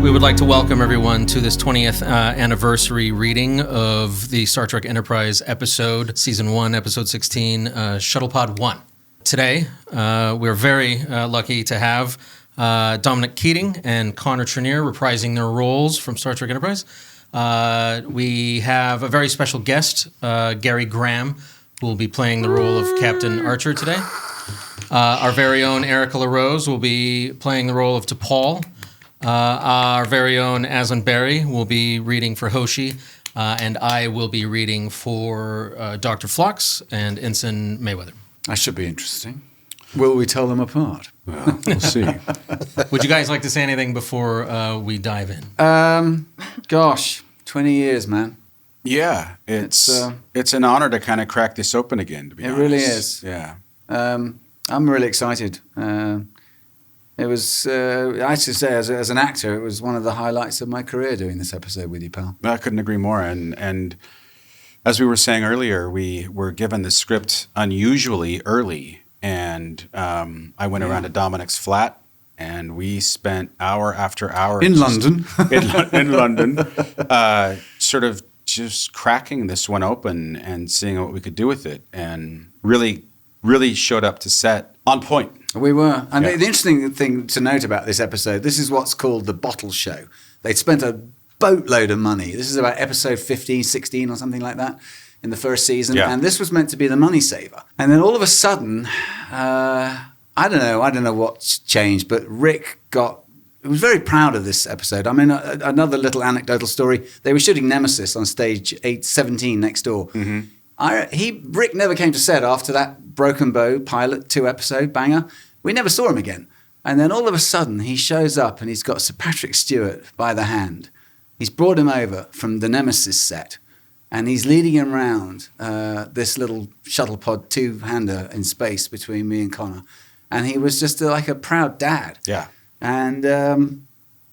We would like to welcome everyone to this 20th anniversary reading of the Star Trek Enterprise episode, Season 1, Episode 16, Shuttlepod One. Today, we're very lucky to have Dominic Keating and Connor Trinneer reprising their roles from Star Trek Enterprise. We have a very special guest, Gary Graham, who will be playing the role of Captain Archer today. Our very own Erica LaRose will be playing the role of T'Pol. Our very own Aslan Berry will be reading for Hoshi, and I will be reading for Dr. Phlox and Ensign Mayweather. That should be interesting. Will we tell them apart? Well, we'll see. Would you guys like to say anything before we dive in? Gosh, 20 years, man. Yeah, it's an honor to kind of crack this open again, to be honest. It really is. Yeah. I'm really excited. It was, I should say, as an actor, it was one of the highlights of my career doing this episode with you, pal. I couldn't agree more. And as we were saying earlier, we were given the script unusually early. And I went around to Dominic's flat, and we spent hour after hour in London, sort of just cracking this one open and seeing what we could do with it, and really showed up to set on point. We were. And the interesting thing to note about this episode, this is what's called the bottle show. They'd spent a boatload of money. This is about episode 15, 16 or something like that in the first season. Yeah. And this was meant to be the money saver. And then all of a sudden, I don't know what's changed, but Rick was very proud of this episode. I mean, another little anecdotal story. They were shooting Nemesis on stage 817 next door. Mm-hmm. Rick never came to set after that Broken Bow pilot 2 episode banger. We never saw him again. And then all of a sudden he shows up and he's got Sir Patrick Stewart by the hand. He's brought him over from the Nemesis set and he's leading him around this little Shuttlepod 2-hander in space between me and Connor. And he was just like a proud dad. Yeah. And and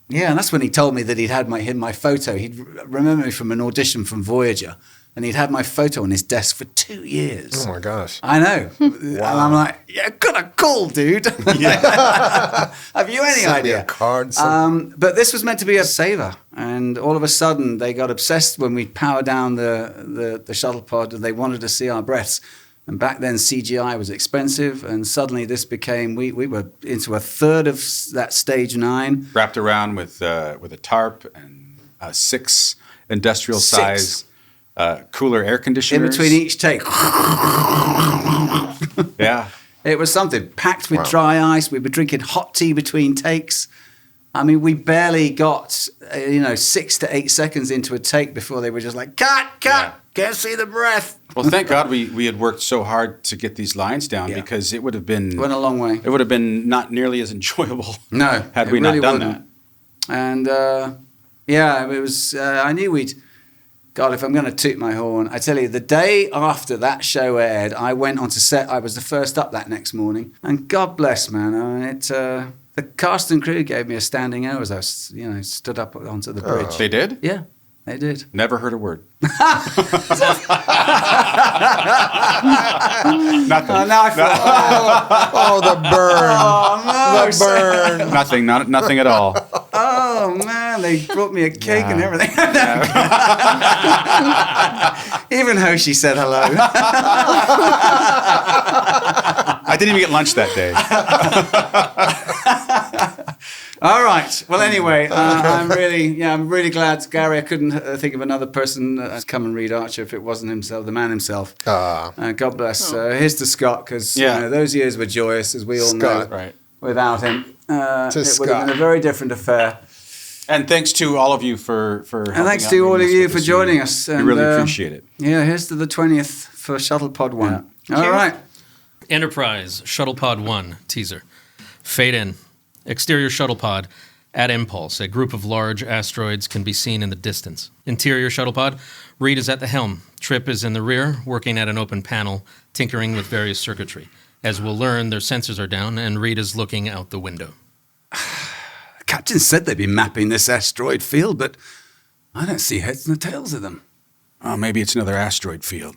that's when he told me that he'd had my photo. He'd remember me from an audition from Voyager. And he'd had my photo on his desk for 2 years. Oh, my gosh. I know. Wow. And I'm like, yeah, kind of cool, dude. Yeah. Have you any idea? Me a card, but this was meant to be a saver. And all of a sudden, they got obsessed when we powered down the shuttle pod and they wanted to see our breaths. And back then, CGI was expensive. And suddenly this became, we were into a third of that stage 9. Wrapped around with a tarp and 6 industrial size cooler air conditioners. In between each take. Yeah. It was something. Packed with dry ice. We were drinking hot tea between takes. I mean, we barely got, 6 to 8 seconds into a take before they were just like, cut, can't see the breath. Well, thank God we had worked so hard to get these lines down because it would have been... Went a long way. It would have been not nearly as enjoyable had we really not done wouldn't. that. And, it was... I knew we'd... God, if I'm going to toot my horn, I tell you, the day after that show aired, I went onto set. I was the first up that next morning. And God bless, man. I mean, the cast and crew gave me a standing O as I stood up onto the bridge. They did? Yeah, they did. Never heard a word. Nothing. Now I feel, the burn. Oh, no. The burn. Nothing. Nothing at all. Oh, man, they brought me a cake and everything. Even Hoshi said hello. I didn't even get lunch that day. All right. Well, anyway, I'm really glad, Gary. I couldn't think of another person to come and read Archer if it wasn't himself, the man himself. God bless. Here's to Scott, because those years were joyous, as we all know. Right. Without him, it would have been a very different affair. And thanks to all of you for and thanks to all of you for joining us. We really appreciate it. Yeah, here's to the 20th for Shuttlepod One. Yeah. All right. Enterprise Shuttlepod One teaser. Fade in. Exterior shuttlepod at impulse. A group of large asteroids can be seen in the distance. Interior shuttlepod. Reed is at the helm. Trip is in the rear, working at an open panel, tinkering with various circuitry. As we'll learn, their sensors are down, and Reed is looking out the window. The captain said they'd be mapping this asteroid field, but I don't see heads and tails of them. Oh, maybe it's another asteroid field.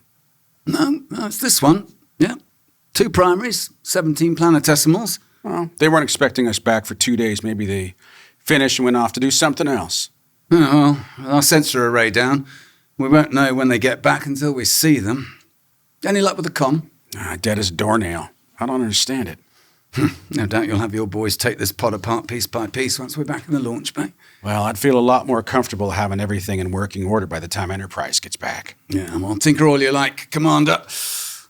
No, it's this one. Yeah. 2 primaries, 17 planetesimals. Well, they weren't expecting us back for 2 days. Maybe they finished and went off to do something else. Oh, well, our sensor array down. We won't know when they get back until we see them. Any luck with the comm? Dead as a doornail. I don't understand it. No doubt you'll have your boys take this pod apart piece by piece once we're back in the launch bay. Well, I'd feel a lot more comfortable having everything in working order by the time Enterprise gets back. Yeah, well, tinker all you like, Commander.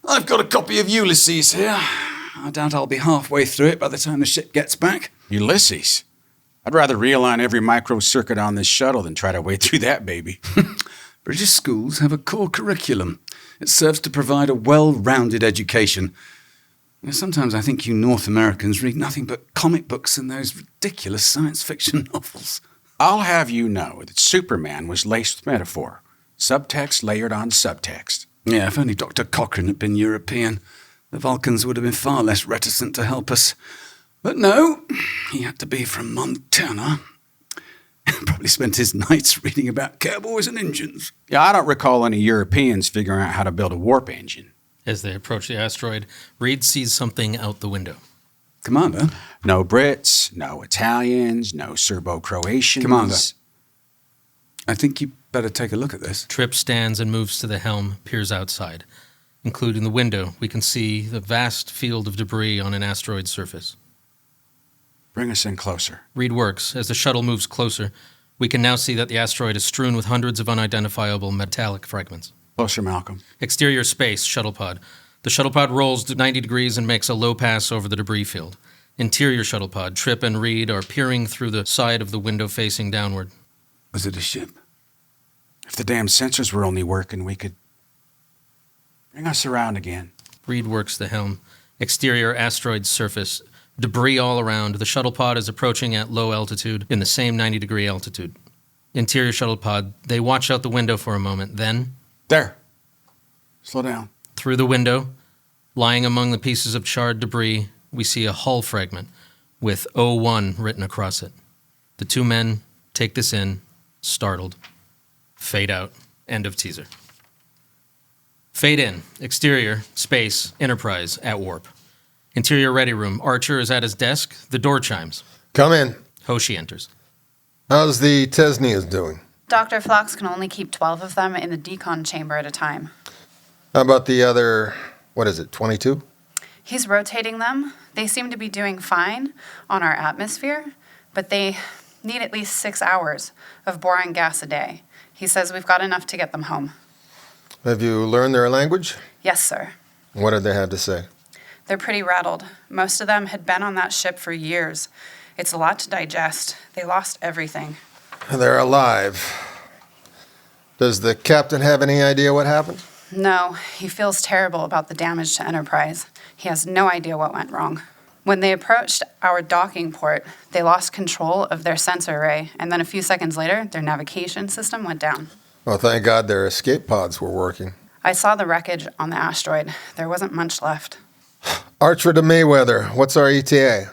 I've got a copy of Ulysses here. I doubt I'll be halfway through it by the time the ship gets back. Ulysses? I'd rather realign every microcircuit on this shuttle than try to wade through that baby. British schools have a core curriculum. It serves to provide a well-rounded education. Sometimes I think you North Americans read nothing but comic books and those ridiculous science fiction novels. I'll have you know that Superman was laced with metaphor. Subtext layered on subtext. Yeah, if only Dr. Cochrane had been European, the Vulcans would have been far less reticent to help us. But no, he had to be from Montana. Probably spent his nights reading about cowboys and engines. Yeah, I don't recall any Europeans figuring out how to build a warp engine. As they approach the asteroid, Reed sees something out the window. Commander? No Brits, no Italians, no Serbo-Croatians. Commander, I think you better take a look at this. Trip stands and moves to the helm, peers outside. Including the window, we can see the vast field of debris on an asteroid surface. Bring us in closer. Reed works. As the shuttle moves closer, we can now see that the asteroid is strewn with hundreds of unidentifiable metallic fragments. Closer, Malcolm. Exterior space, Shuttlepod. The Shuttlepod rolls to 90 degrees and makes a low pass over the debris field. Interior Shuttlepod, Trip and Reed are peering through the side of the window facing downward. Was it a ship? If the damn sensors were only working, we could bring us around again. Reed works the helm. Exterior asteroid surface. Debris all around. The Shuttlepod is approaching at low altitude in the same 90-degree altitude. Interior Shuttlepod. They watch out the window for a moment. Then... There. Slow down. Through the window, lying among the pieces of charred debris, we see a hull fragment with O1 written across it. The two men take this in, startled. Fade out. End of teaser. Fade in. Exterior, space, Enterprise, at warp. Interior ready room. Archer is at his desk. The door chimes. Come in. Hoshi enters. How's the Tesneers doing? Dr. Phlox can only keep 12 of them in the decon chamber at a time. How about the other, 22? He's rotating them. They seem to be doing fine on our atmosphere, but they need at least 6 hours of boron gas a day. He says we've got enough to get them home. Have you learned their language? Yes, sir. What did they have to say? They're pretty rattled. Most of them had been on that ship for years. It's a lot to digest. They lost everything. They're alive. Does the captain have any idea what happened? No, he feels terrible about the damage to Enterprise. He has no idea what went wrong. When they approached our docking port, they lost control of their sensor array, and then a few seconds later, their navigation system went down. Well, thank God their escape pods were working. I saw the wreckage on the asteroid. There wasn't much left. Archer to Mayweather, what's our ETA?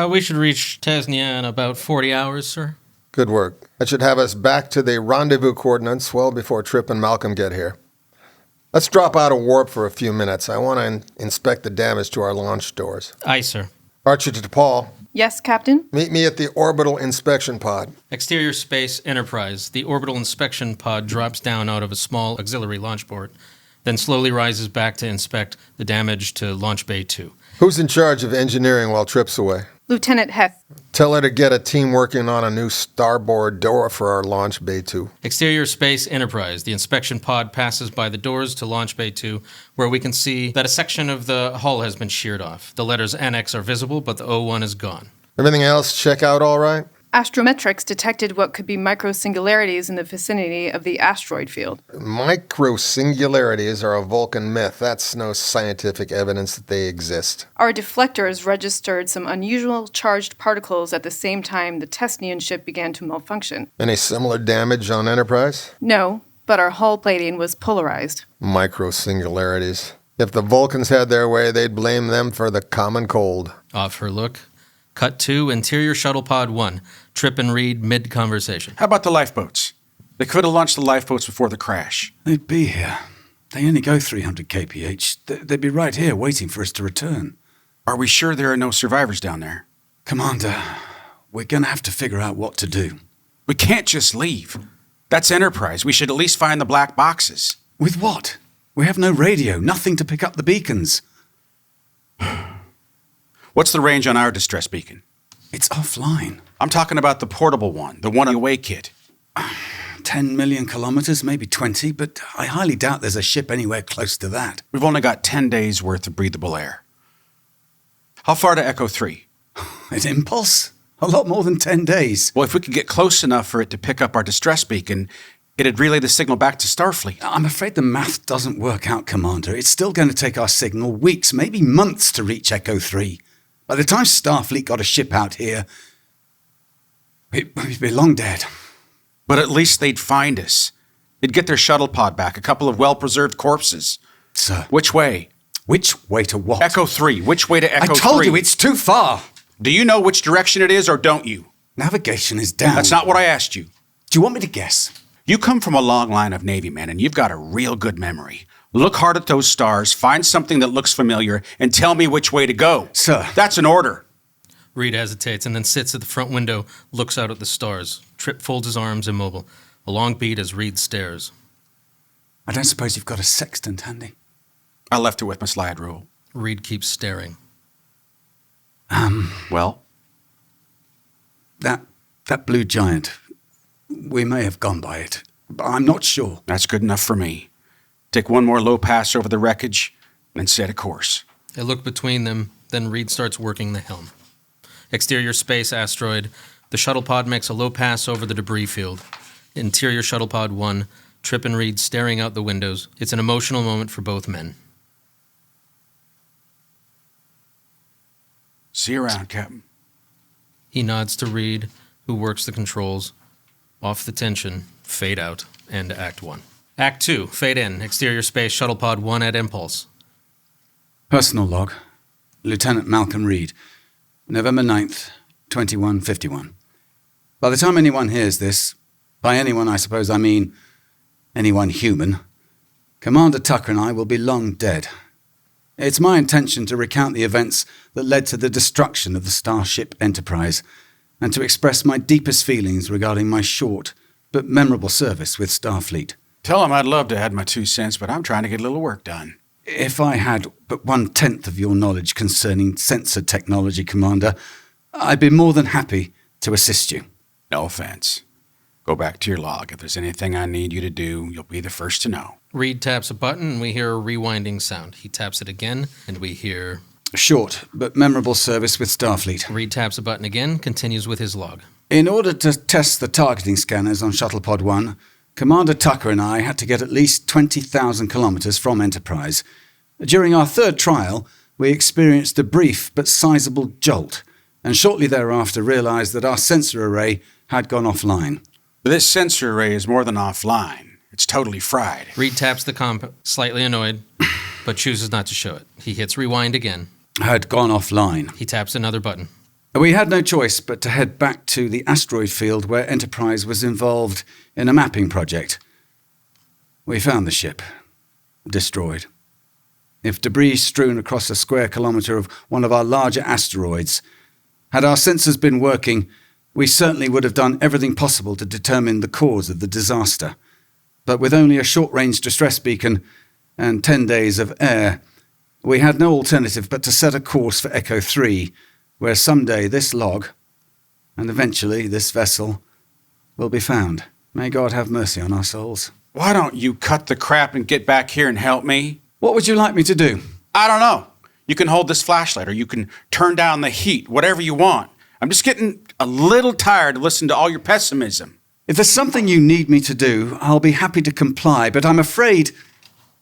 We should reach Tesnia in about 40 hours, sir. Good work. That should have us back to the rendezvous coordinates well before Trip and Malcolm get here. Let's drop out of warp for a few minutes. I want to inspect the damage to our launch doors. Aye, sir. Archer to Paul. Yes, Captain? Meet me at the orbital inspection pod. Exterior space, Enterprise. The orbital inspection pod drops down out of a small auxiliary launch port, then slowly rises back to inspect the damage to Launch Bay 2. Who's in charge of engineering while Trip's away? Lieutenant Heth. Tell her to get a team working on a new starboard door for our Launch Bay 2. Exterior space, Enterprise. The inspection pod passes by the doors to Launch Bay 2, where we can see that a section of the hull has been sheared off. The letters NX are visible, but the O1 is gone. Everything else check out all right? Astrometrics detected what could be microsingularities in the vicinity of the asteroid field. Microsingularities are a Vulcan myth. That's no scientific evidence that they exist. Our deflectors registered some unusual charged particles at the same time the Tesnian ship began to malfunction. Any similar damage on Enterprise? No, but our hull plating was polarized. Microsingularities. If the Vulcans had their way, they'd blame them for the common cold. Off her look. Cut to Interior Shuttlepod One. Trip and Reed mid-conversation. How about the lifeboats? They could have launched the lifeboats before the crash. They'd be here. They only go 300 kph. They'd be right here waiting for us to return. Are we sure there are no survivors down there? Commander, we're going to have to figure out what to do. We can't just leave. That's Enterprise. We should at least find the black boxes. With what? We have no radio, nothing to pick up the beacons. What's the range on our distress beacon? It's offline. I'm talking about the portable one, the one away kit. 10 million kilometers, maybe 20, but I highly doubt there's a ship anywhere close to that. We've only got 10 days worth of breathable air. How far to Echo 3? At Impulse? A lot more than 10 days. Well, if we could get close enough for it to pick up our distress beacon, it'd relay the signal back to Starfleet. I'm afraid the math doesn't work out, Commander. It's still going to take our signal weeks, maybe months to reach Echo 3. By the time Starfleet got a ship out here, we'd be long dead. But at least they'd find us. They'd get their shuttle pod back, a couple of well-preserved corpses. Sir. Which way? Which way to what? Echo 3. Which way to Echo 3? I told you it's too far. Do you know which direction it is or don't you? Navigation is down. That's not what I asked you. Do you want me to guess? You come from a long line of Navy men, and you've got a real good memory. Look hard at those stars, find something that looks familiar, and tell me which way to go. Sir. That's an order. Reed hesitates and then sits at the front window, looks out at the stars. Trip folds his arms, immobile. A long beat as Reed stares. I don't suppose you've got a sextant handy? I left it with my slide rule. Reed keeps staring. Well? That blue giant, we may have gone by it, but I'm not sure. That's good enough for me. Take one more low pass over the wreckage, and set a course. They look between them, then Reed starts working the helm. Exterior space asteroid. The shuttle pod makes a low pass over the debris field. Interior Shuttlepod One. Trip and Reed staring out the windows. It's an emotional moment for both men. See you around, Captain. He nods to Reed, who works the controls. Off the tension, fade out, and Act 1. Act 2, fade in. Exterior space Shuttlepod 1 at Impulse. Personal log. Lieutenant Malcolm Reed. November 9th, 2151. By the time anyone hears this, by anyone I suppose I mean anyone human, Commander Tucker and I will be long dead. It's my intention to recount the events that led to the destruction of the Starship Enterprise, and to express my deepest feelings regarding my short but memorable service with Starfleet. Tell him I'd love to add my 2 cents, but I'm trying to get a little work done. If I had but 1/10 of your knowledge concerning sensor technology, Commander, I'd be more than happy to assist you. No offense. Go back to your log. If there's anything I need you to do, you'll be the first to know. Reed taps a button, and we hear a rewinding sound. He taps it again, and we hear... Short but memorable service with Starfleet. Reed taps a button again, continues with his log. In order to test the targeting scanners on Shuttlepod One, Commander Tucker and I had to get at least 20,000 kilometers from Enterprise. During our third trial, we experienced a brief but sizable jolt, and shortly thereafter realized that our sensor array had gone offline. This sensor array is more than offline. It's totally fried. Reed taps the comp, slightly annoyed, but chooses not to show it. He hits rewind again. Had gone offline. He taps another button. We had no choice but to head back to the asteroid field where Enterprise was involved in a mapping project. We found the ship. Destroyed. If debris strewn across a square kilometer of one of our larger asteroids, had our sensors been working, we certainly would have done everything possible to determine the cause of the disaster. But with only a short-range distress beacon and 10 days of air, we had no alternative but to set a course for Echo 3, where someday this log, and eventually this vessel, will be found. May God have mercy on our souls. Why don't you cut the crap and get back here and help me? What would you like me to do? I don't know. You can hold this flashlight, or you can turn down the heat, whatever you want. I'm just getting a little tired of listening to all your pessimism. If there's something you need me to do, I'll be happy to comply, but I'm afraid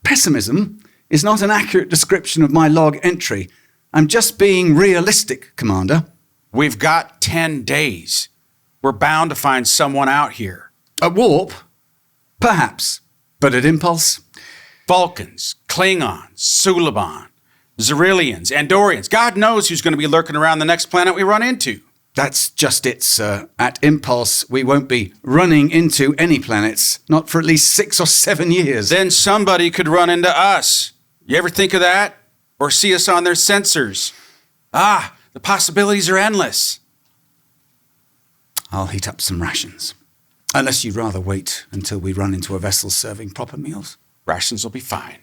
pessimism is not an accurate description of my log entry. I'm just being realistic, Commander. We've got 10 days. We're bound to find someone out here. At warp? Perhaps. But at Impulse? Vulcans, Klingons, Suliban, Xyrillians, Andorians. God knows who's going to be lurking around the next planet we run into. That's just it, sir. At Impulse, we won't be running into any planets, not for at least 6 or 7 years. Then somebody could run into us. You ever think of that? Or see us on their sensors? The possibilities are endless. I'll heat up some rations. Unless you'd rather wait until we run into a vessel serving proper meals. Rations will be fine.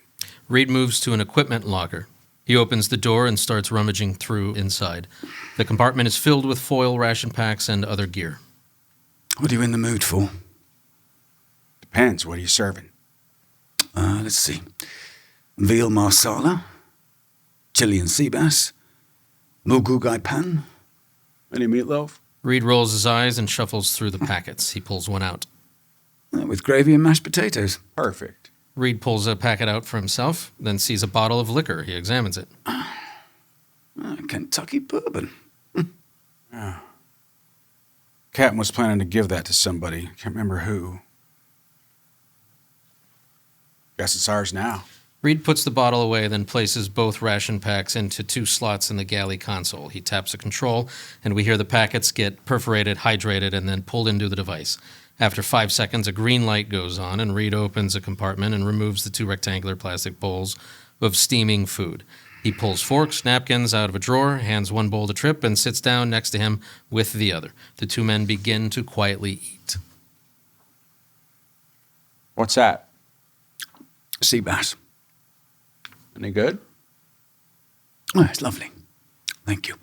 Reed moves to an equipment locker. He opens the door and starts rummaging through inside. The compartment is filled with foil ration packs and other gear. What are you in the mood for? Depends. What are you serving? Let's see. Veal marsala, Chilean sea bass, mugugai pan. Any meatloaf? Reed rolls his eyes and shuffles through the packets. He pulls one out. With gravy and mashed potatoes. Perfect. Reed pulls a packet out for himself, then sees a bottle of liquor. He examines it. Kentucky bourbon. Captain was planning to give that to somebody. Can't remember who. Guess it's ours now. Reed puts the bottle away, then places both ration packs into 2 slots in the galley console. He taps a control, and we hear the packets get perforated, hydrated, and then pulled into the device. After 5 seconds, a green light goes on, and Reed opens a compartment and removes the 2 rectangular plastic bowls of steaming food. He pulls forks, napkins out of a drawer, hands one bowl to Trip, and sits down next to him with the other. The 2 men begin to quietly eat. What's that? Sea bass. Any good? Oh, it's lovely. Thank you.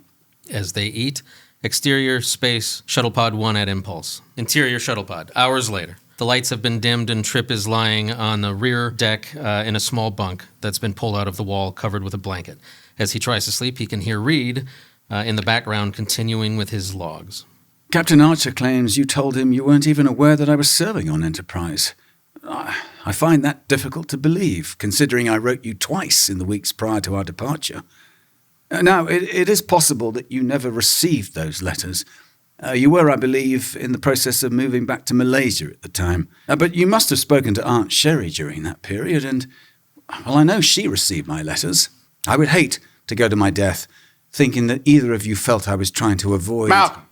As they eat, exterior space, Shuttlepod One at impulse. Interior Shuttlepod, hours later. The lights have been dimmed and Trip is lying on the rear deck in a small bunk that's been pulled out of the wall, covered with a blanket. As he tries to sleep, he can hear Reed in the background continuing with his logs. Captain Archer claims you told him you weren't even aware that I was serving on Enterprise. I find that difficult to believe, considering I wrote you twice in the weeks prior to our departure. Now, it is possible that you never received those letters. You were, I believe, in the process of moving back to Malaysia at the time. But you must have spoken to Aunt Sherry during that period, and, well, I know she received my letters. I would hate to go to my death thinking that either of you felt I was trying to avoid... Malcolm,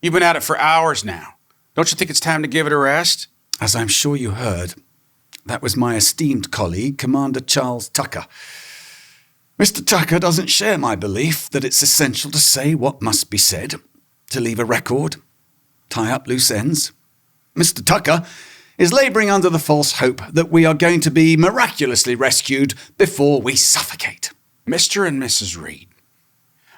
you've been at it for hours now. Don't you think it's time to give it a rest? As I'm sure you heard, that was my esteemed colleague, Commander Charles Tucker. Mr. Tucker doesn't share my belief that it's essential to say what must be said, to leave a record, tie up loose ends. Mr. Tucker is labouring under the false hope that we are going to be miraculously rescued before we suffocate. Mr. and Mrs. Reed,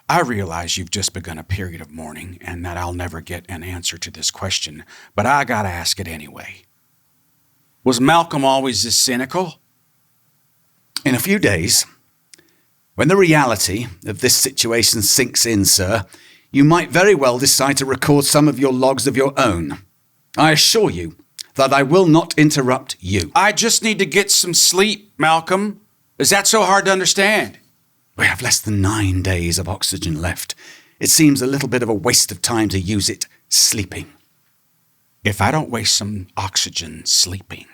I realize you've just begun a period of mourning and that I'll never get an answer to this question, but I gotta ask it anyway. Was Malcolm always this cynical? In a few days, when the reality of this situation sinks in, sir, you might very well decide to record some of your logs of your own. I assure you that I will not interrupt you. I just need to get some sleep, Malcolm. Is that so hard to understand? We have less than 9 days of oxygen left. It seems a little bit of a waste of time to use it sleeping. If I don't waste some oxygen sleeping,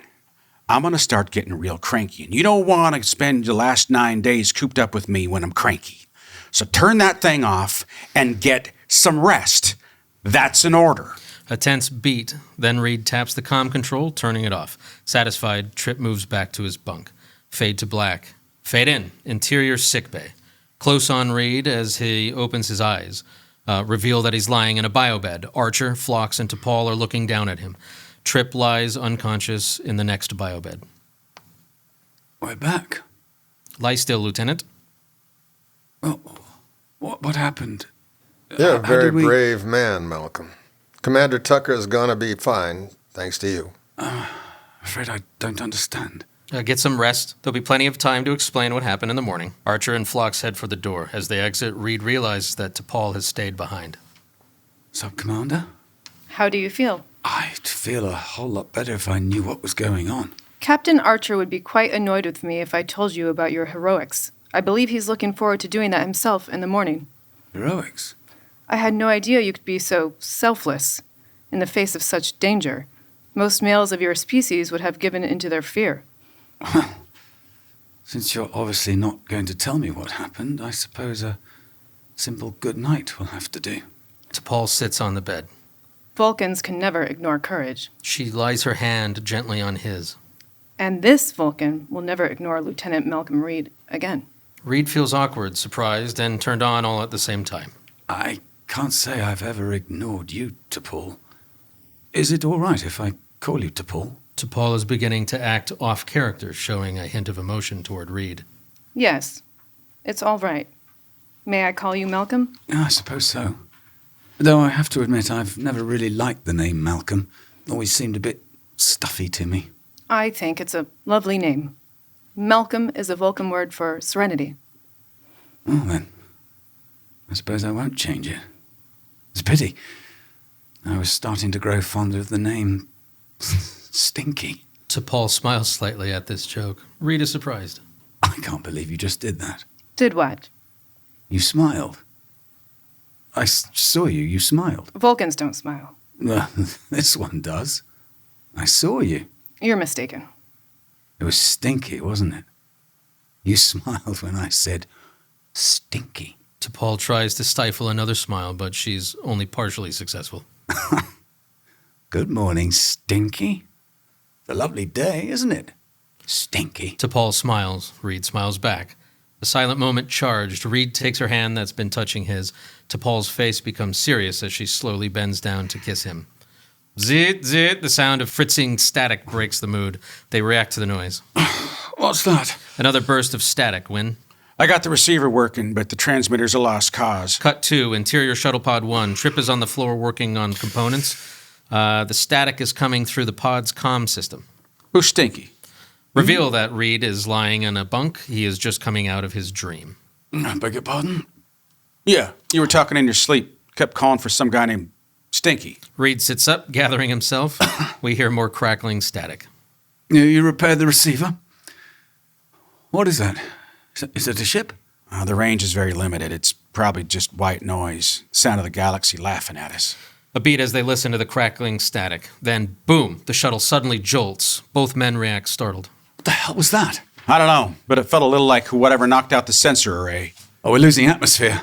I'm going to start getting real cranky. And you don't want to spend the last 9 days cooped up with me when I'm cranky. So turn that thing off and get some rest. That's an order. A tense beat. Then Reed taps the comm control, turning it off. Satisfied, Trip moves back to his bunk. Fade to black. Fade in. Interior sickbay. Close on Reed as he opens his eyes. Reveal that he's lying in a biobed. Archer, Phlox, and T'Pol are looking down at him. Trip lies unconscious in the next biobed. We're back. Lie still, Lieutenant. Oh, what happened? You're a very brave man, Malcolm. Commander Tucker's gonna be fine, thanks to you. I'm afraid I don't understand. Get some rest. There'll be plenty of time to explain what happened in the morning. Archer and Phlox head for the door. As they exit, Reed realizes that T'Pol has stayed behind. Sub-Commander? How do you feel? I'd feel a whole lot better if I knew what was going on. Captain Archer would be quite annoyed with me if I told you about your heroics. I believe he's looking forward to doing that himself in the morning. Heroics? I had no idea you could be so selfless in the face of such danger. Most males of your species would have given into their fear. Well, since you're obviously not going to tell me what happened, I suppose a simple good night will have to do. T'Pol sits on the bed. Vulcans can never ignore courage. She lies her hand gently on his. And this Vulcan will never ignore Lieutenant Malcolm Reed again. Reed feels awkward, surprised, and turned on all at the same time. I can't say I've ever ignored you, T'Pol. Is it all right if I call you T'Pol? T'Pol is beginning to act off character, showing a hint of emotion toward Reed. Yes, it's all right. May I call you Malcolm? I suppose so. Though I have to admit I've never really liked the name Malcolm. Always seemed a bit stuffy to me. I think it's a lovely name. Malcolm is a Vulcan word for serenity. Well then, I suppose I won't change it. It's a pity. I was starting to grow fonder of the name Stinky. T'Pol smiles slightly at this joke. Reed is surprised. I can't believe you just did that. Did what? You smiled. I saw you. You smiled. Vulcans don't smile. Well, this one does. I saw you. You're mistaken. It was Stinky, wasn't it? You smiled when I said Stinky. T'Pol tries to stifle another smile, but she's only partially successful. Good morning, Stinky. It's a lovely day, isn't it? Stinky. T'Pol smiles. Reed smiles back. The silent moment charged. Reed takes her hand that's been touching his. T'Pol's face becomes serious as she slowly bends down to kiss him. Zit, zit. The sound of fritzing static breaks the mood. They react to the noise. What's that? Another burst of static, Wynn. I got the receiver working, but the transmitter's a lost cause. Cut 2, interior Shuttlepod 1. Trip is on the floor working on components. The static is coming through the pod's comm system. Who's Stinky? Reveal that Reed is lying in a bunk. He is just coming out of his dream. I beg your pardon? Yeah, you were talking in your sleep. Kept calling for some guy named Stinky. Reed sits up, gathering himself. We hear more crackling static. You repaired the receiver? What is that? Is it a ship? The range is very limited. It's probably just white noise. Sound of the galaxy laughing at us. A beat as they listen to the crackling static. Then, boom, the shuttle suddenly jolts. Both men react startled. What the hell was that? I don't know, but it felt a little like whatever knocked out the sensor array. Oh, we're losing atmosphere.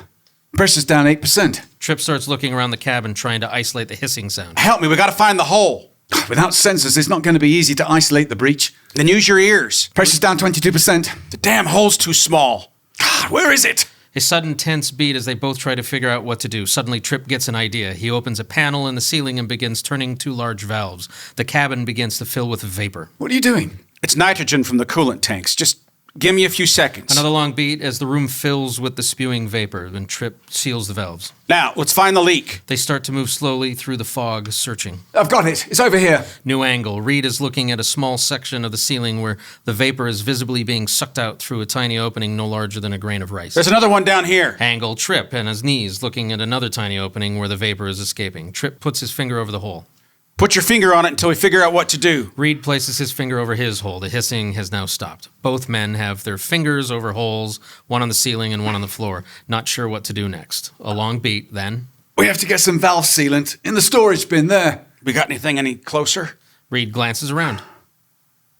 Pressure's down 8%. Trip starts looking around the cabin, trying to isolate the hissing sound. Help me, we gotta find the hole. Without sensors, it's not going to be easy to isolate the breach. Then use your ears. Pressure's down 22%. The damn hole's too small. God, where is it? A sudden tense beat as they both try to figure out what to do. Suddenly, Trip gets an idea. He opens a panel in the ceiling and begins turning two large valves. The cabin begins to fill with vapor. What are you doing? It's nitrogen from the coolant tanks. Just give me a few seconds. Another long beat as the room fills with the spewing vapor. Then Trip seals the valves. Now, let's find the leak. They start to move slowly through the fog, searching. I've got it. It's over here. New angle. Reed is looking at a small section of the ceiling where the vapor is visibly being sucked out through a tiny opening no larger than a grain of rice. There's another one down here. Angle. Trip and his knees looking at another tiny opening where the vapor is escaping. Trip puts his finger over the hole. Put your finger on it until we figure out what to do. Reed places his finger over his hole. The hissing has now stopped. Both men have their fingers over holes, one on the ceiling and one on the floor, not sure what to do next. A long beat, then... We have to get some valve sealant in the storage bin there. We got anything any closer? Reed glances around.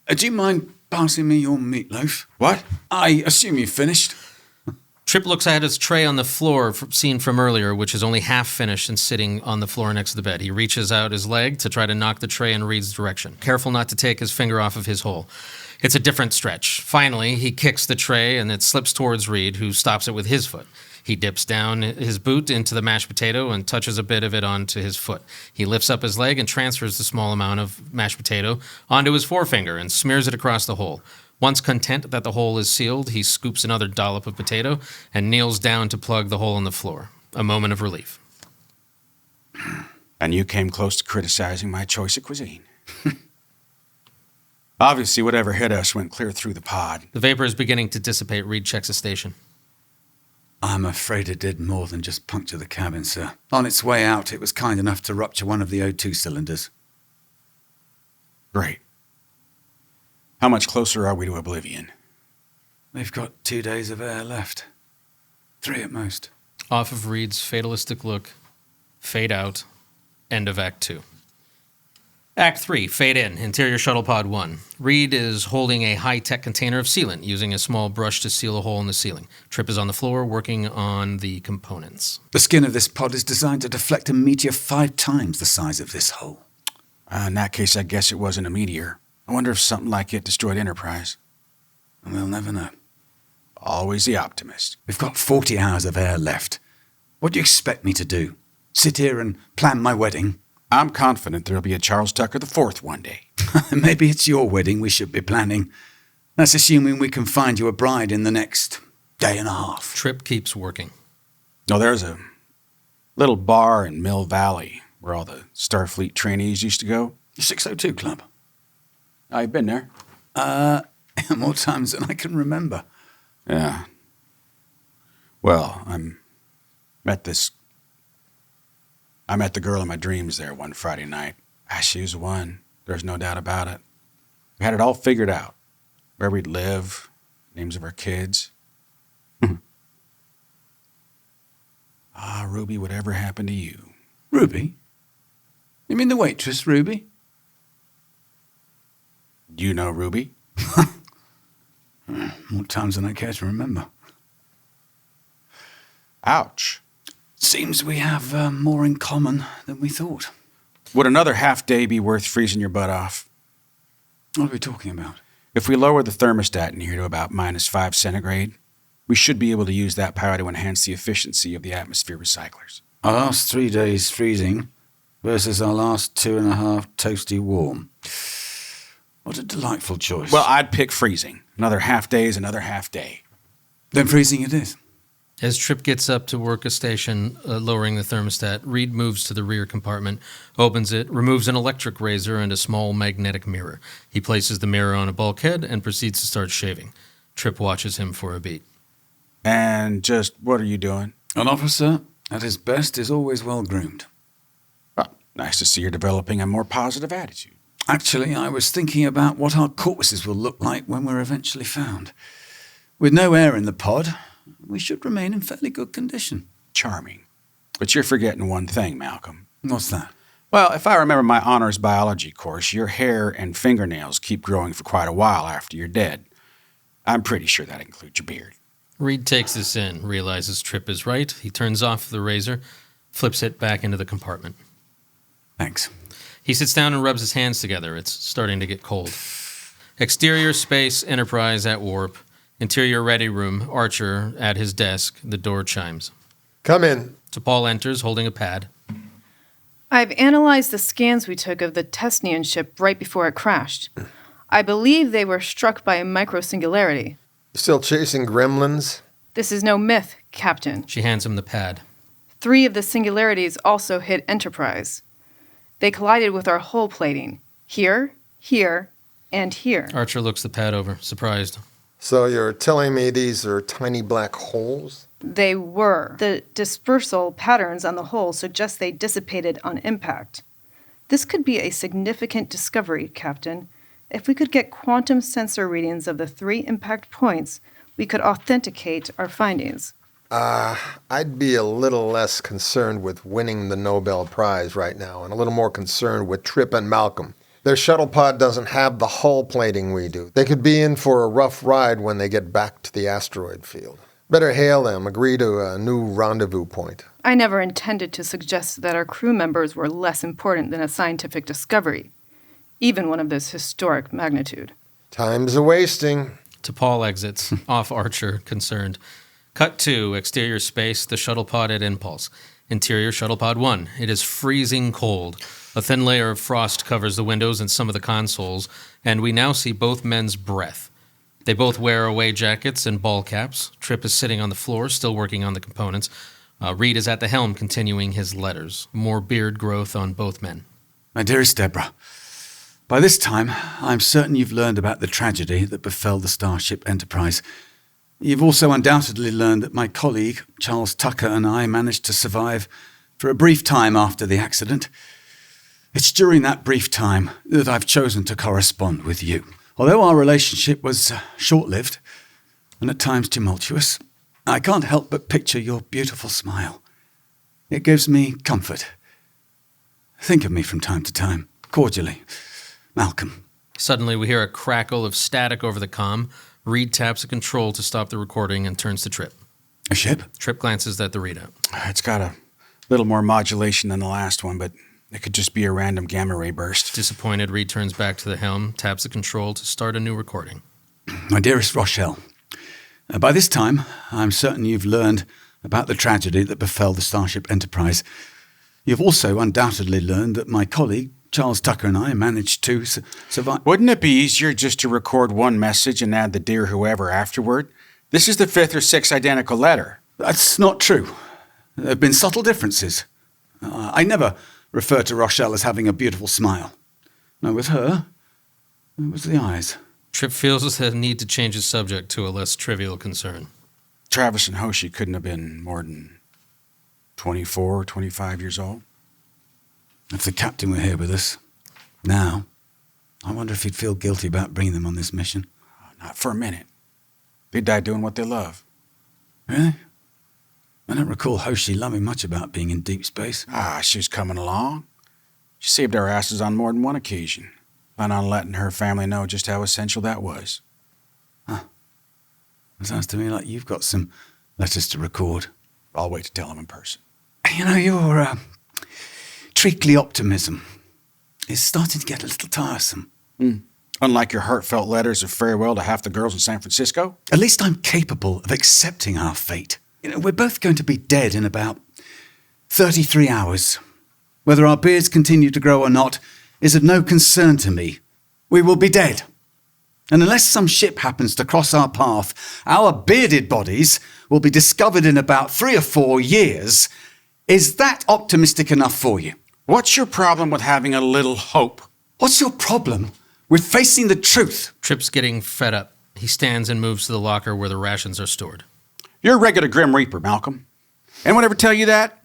Do you mind passing me your meatloaf? What? I assume you finished. Trip looks at his tray on the floor, seen from earlier, which is only half finished and sitting on the floor next to the bed. He reaches out his leg to try to knock the tray in Reed's direction, careful not to take his finger off of his hole. It's a different stretch. Finally, he kicks the tray and it slips towards Reed, who stops it with his foot. He dips down his boot into the mashed potato and touches a bit of it onto his foot. He lifts up his leg and transfers the small amount of mashed potato onto his forefinger and smears it across the hole. Once content that the hole is sealed, he scoops another dollop of potato and kneels down to plug the hole in the floor. A moment of relief. And you came close to criticizing my choice of cuisine. Obviously, whatever hit us went clear through the pod. The vapor is beginning to dissipate. Reed checks the station. I'm afraid it did more than just puncture the cabin, sir. On its way out, it was kind enough to rupture one of the O2 cylinders. Great. How much closer are we to oblivion? We've got 2 days of air left. 3 at most. Off of Reed's fatalistic look, fade out, end of Act 2. Act 3, fade in, interior Shuttlepod 1. Reed is holding a high-tech container of sealant, using a small brush to seal a hole in the ceiling. Trip is on the floor, working on the components. The skin of this pod is designed to deflect a meteor 5 times the size of this hole. In that case, I guess it wasn't a meteor. I wonder if something like it destroyed Enterprise. We'll never know. Always the optimist. We've got 40 hours of air left. What do you expect me to do? Sit here and plan my wedding? I'm confident there'll be a Charles Tucker IV one day. Maybe it's your wedding we should be planning. That's assuming we can find you a bride in the next day and a half. Trip keeps working. No, there's a little bar in Mill Valley where all the Starfleet trainees used to go. The 602 Club. I've been there. More times than I can remember. Yeah. Well, I met the girl in my dreams there one Friday night. She was the one. There's no doubt about it. We had it all figured out. Where we'd live, names of our kids. Ruby, whatever happened to you? Ruby? You mean the waitress, Ruby? Do you know Ruby? More times than I care to remember. Ouch. Seems we have more in common than we thought. Would another half day be worth freezing your butt off? What are we talking about? If we lower the thermostat in here to about -5 centigrade, we should be able to use that power to enhance the efficiency of the atmosphere recyclers. Our last 3 days freezing versus our last 2.5 toasty warm. What a delightful choice. Well, I'd pick freezing. Another half day is another half day. Then freezing it is. As Trip gets up to work a station, lowering the thermostat, Reed moves to the rear compartment, opens it, removes an electric razor and a small magnetic mirror. He places the mirror on a bulkhead and proceeds to start shaving. Trip watches him for a beat. And just, what are you doing? An officer, at his best, is always well groomed. Well, nice to see you're developing a more positive attitude. Actually, I was thinking about what our corpses will look like when we're eventually found. With no air in the pod, we should remain in fairly good condition. Charming. But you're forgetting one thing, Malcolm. What's that? Well, if I remember my honors biology course, your hair and fingernails keep growing for quite a while after you're dead. I'm pretty sure that includes your beard. Reed takes this in, realizes Trip is right. He turns off the razor, flips it back into the compartment. Thanks. He sits down and rubs his hands together. It's starting to get cold. Exterior space, Enterprise at warp. Interior ready room, Archer at his desk. The door chimes. Come in. T'Pol enters, holding a pad. I've analyzed the scans we took of the Tesnian ship right before it crashed. I believe they were struck by a microsingularity. Still chasing gremlins? This is no myth, Captain. She hands him the pad. 3 of the singularities also hit Enterprise. They collided with our hull plating. Here, here, and here. Archer looks the pad over, surprised. So you're telling me these are tiny black holes? They were. The dispersal patterns on the hull suggest they dissipated on impact. This could be a significant discovery, Captain. If we could get quantum sensor readings of the 3 impact points, we could authenticate our findings. I'd be a little less concerned with winning the Nobel Prize right now, and a little more concerned with Trip and Malcolm. Their shuttle pod doesn't have the hull plating we do. They could be in for a rough ride when they get back to the asteroid field. Better hail them, agree to a new rendezvous point. I never intended to suggest that our crew members were less important than a scientific discovery, even one of this historic magnitude. Time's a-wasting. T'Pol exits, off Archer, concerned. Cut to exterior space, the shuttle pod at Impulse. Interior Shuttlepod One. It is freezing cold. A thin layer of frost covers the windows and some of the consoles, and we now see both men's breath. They both wear away jackets and ball caps. Trip is sitting on the floor, still working on the components. Reed is at the helm, continuing his letters. More beard growth on both men. My dearest Deborah, by this time, I'm certain you've learned about the tragedy that befell the Starship Enterprise. You've also undoubtedly learned that my colleague, Charles Tucker, and I managed to survive for a brief time after the accident. It's during that brief time that I've chosen to correspond with you. Although our relationship was short-lived and at times tumultuous, I can't help but picture your beautiful smile. It gives me comfort. Think of me from time to time. Cordially, Malcolm. Suddenly, we hear a crackle of static over the comm. Reed taps a control to stop the recording and turns to Trip. A ship? Trip glances at the readout. It's got a little more modulation than the last one, but it could just be a random gamma ray burst. Disappointed, Reed turns back to the helm, taps the control to start a new recording. My dearest Rochelle, By this time, I'm certain you've learned about the tragedy that befell the Starship Enterprise. You've also undoubtedly learned that my colleague, Charles Tucker, and I managed to survive. Wouldn't it be easier just to record one message and add the dear whoever afterward? This is the 5th or 6th identical letter. That's not true. There have been subtle differences. I never refer to Rochelle as having a beautiful smile. No, with her, it was the eyes. Trip feels the need to change his subject to a less trivial concern. Travis and Hoshi couldn't have been more than 24 or 25 years old. If the captain were here with us now, I wonder if he'd feel guilty about bringing them on this mission. Not for a minute. They died doing what they love. Really? I don't recall Hoshi loving much about being in deep space. She was coming along. She saved our asses on more than one occasion. Plan on letting her family know just how essential that was. It sounds to me like you've got some letters to record. I'll wait to tell them in person. You know, your treacly optimism is starting to get a little tiresome. Unlike your heartfelt letters of farewell to half the girls in San Francisco? At least I'm capable of accepting our fate. You know, we're both going to be dead in about 33 hours. Whether our beards continue to grow or not is of no concern to me. We will be dead. And unless some ship happens to cross our path, our bearded bodies will be discovered in about 3 or 4 years. Is that optimistic enough for you? What's your problem with having a little hope? What's your problem with facing the truth? Trip's getting fed up. He stands and moves to the locker where the rations are stored. You're a regular Grim Reaper, Malcolm. Anyone ever tell you that?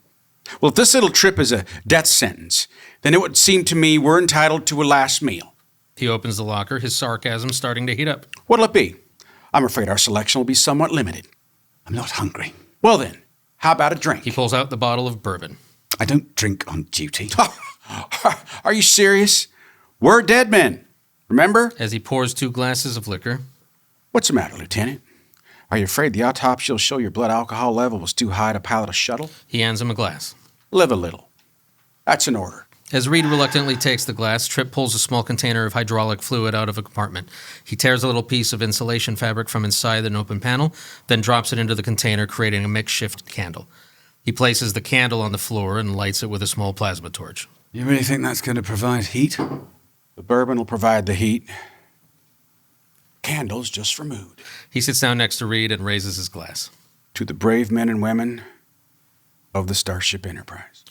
Well, if this little trip is a death sentence, then it would seem to me we're entitled to a last meal. He opens the locker, his sarcasm starting to heat up. What'll it be? I'm afraid our selection will be somewhat limited. I'm not hungry. Well then, how about a drink? He pulls out the bottle of bourbon. I don't drink on duty. Are you serious? We're dead men, remember? As he pours 2 glasses of liquor. What's the matter, Lieutenant? Are you afraid the autopsy will show your blood alcohol level was too high to pilot a shuttle? He hands him a glass. Live a little. That's an order. As Reed reluctantly takes the glass, Trip pulls a small container of hydraulic fluid out of a compartment. He tears a little piece of insulation fabric from inside an open panel, then drops it into the container, creating a makeshift candle. He places the candle on the floor and lights it with a small plasma torch. You really think that's going to provide heat? The bourbon will provide the heat. Candles just for mood. He sits down next to Reed and raises his glass. To the brave men and women of the Starship Enterprise.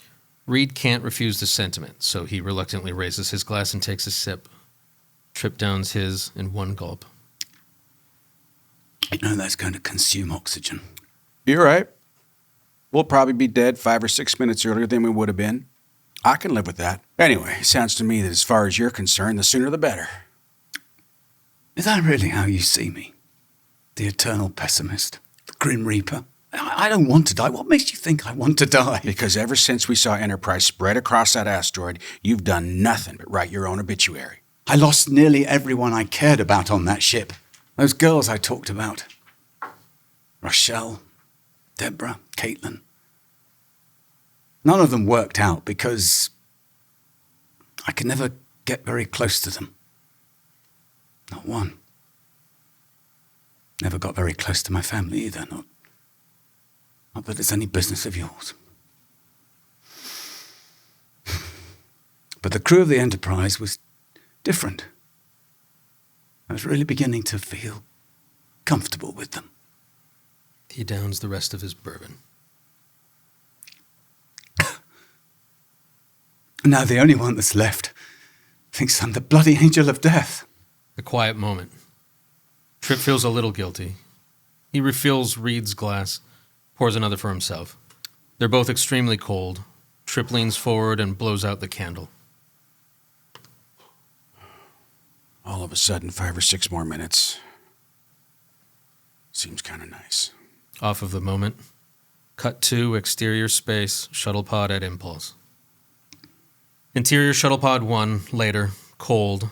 Reed can't refuse the sentiment, so he reluctantly raises his glass and takes a sip. Trip downs his in one gulp. You know that's going to consume oxygen. You're right. We'll probably be dead 5 or 6 minutes earlier than we would have been. I can live with that. Anyway, it sounds to me that as far as you're concerned, the sooner the better. Is that really how you see me? The eternal pessimist? The Grim Reaper? I don't want to die. What makes you think I want to die? Because ever since we saw Enterprise spread across that asteroid, you've done nothing but write your own obituary. I lost nearly everyone I cared about on that ship. Those girls I talked about. Rochelle, Deborah, Caitlin. None of them worked out because I could never get very close to them. Not one. Never got very close to my family either. Not that it's any business of yours. But the crew of the Enterprise was different. I was really beginning to feel comfortable with them. He downs the rest of his bourbon. Now the only one that's left thinks I'm the bloody angel of death. A quiet moment. Trip feels a little guilty. He refills Reed's glass, pours another for himself. They're both extremely cold. Trip leans forward and blows out the candle. All of a sudden, 5 or 6 more minutes. Seems kind of nice. Off of the moment. Cut to exterior space, Shuttlepod at impulse. Interior Shuttlepod One, later, cold.